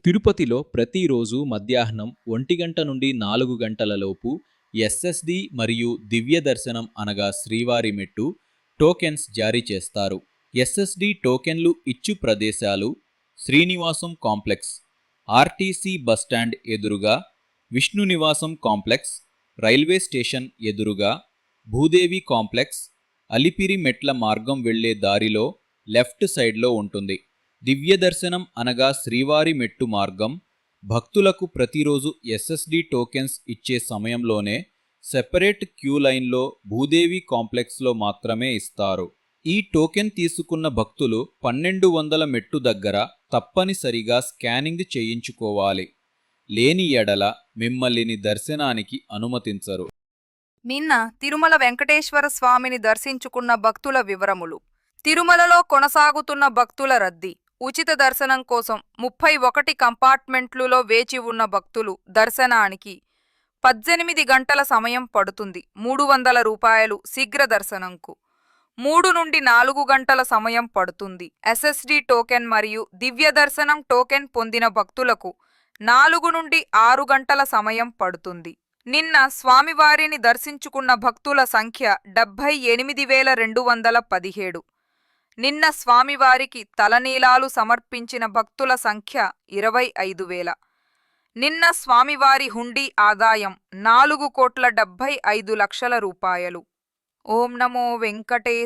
తిరుపతిలో ప్రతిరోజు మధ్యాహ్నం 1 గంట నుండి 4 గంటలలోపు ఎస్ఎస్డి మరియు దివ్య దర్శనం అనగా శ్రీవారి మెట్టు టోకెన్స్ జారీ చేస్తారు. ఎస్ఎస్డి టోకెన్లు ఇచ్చు ప్రదేశాలు శ్రీనివాసం కాంప్లెక్స్, ఆర్టీసీ బస్టాండ్ ఎదురుగా, విష్ణు నివాసం కాంప్లెక్స్, రైల్వే స్టేషన్ ఎదురుగా, భూదేవి కాంప్లెక్స్, అలిపిరి మెట్ల మార్గం వెళ్లే దారిలో లెఫ్ట్ సైడ్లో ఉంటుంది. దివ్య దర్శనం అనగా శ్రీవారి మెట్టు మార్గం భక్తులకు ప్రతిరోజు ఎస్ఎస్డి టోకెన్స్ ఇచ్చే సమయంలోనే సెపరేట్ క్యూ లైన్లో భూదేవి కాంప్లెక్స్లో మాత్రమే ఇస్తారు. ఈ టోకెన్ తీసుకున్న భక్తులు 1200 మెట్టు దగ్గర తప్పనిసరిగా స్కానింగ్ చేయించుకోవాలి. లేని ఎడల మిమ్మల్ని దర్శనానికి అనుమతించరు. నిన్న తిరుమల వెంకటేశ్వర స్వామిని దర్శించుకున్న భక్తుల వివరములు. తిరుమలలో కొనసాగుతున్న భక్తుల రద్దీ. ఉచిత దర్శనం కోసం 31 కంపార్ట్మెంట్లులో వేచి ఉన్న భక్తులు దర్శనానికి 18 గంటల సమయం పడుతుంది. 300 రూపాయలు శీఘ్ర దర్శనంకు. 3 నుండి 4 గంటల సమయం పడుతుంది. ఎస్ఎస్డి టోకెన్ మరియు దివ్య దర్శనం టోకెన్ పొందిన భక్తులకు 4 నుండి 6 గంటల సమయం పడుతుంది. నిన్న స్వామివారిని దర్శించుకున్న భక్తుల సంఖ్య 78,217. నిన్న స్వామివారికి తలనీలాలు సమర్పించిన భక్తుల సంఖ్య 25,000. నిన్న స్వామివారి హుండీ ఆదాయం 4,75,00,000 రూపాయలు. ఓం నమో వెంకటేశాయ.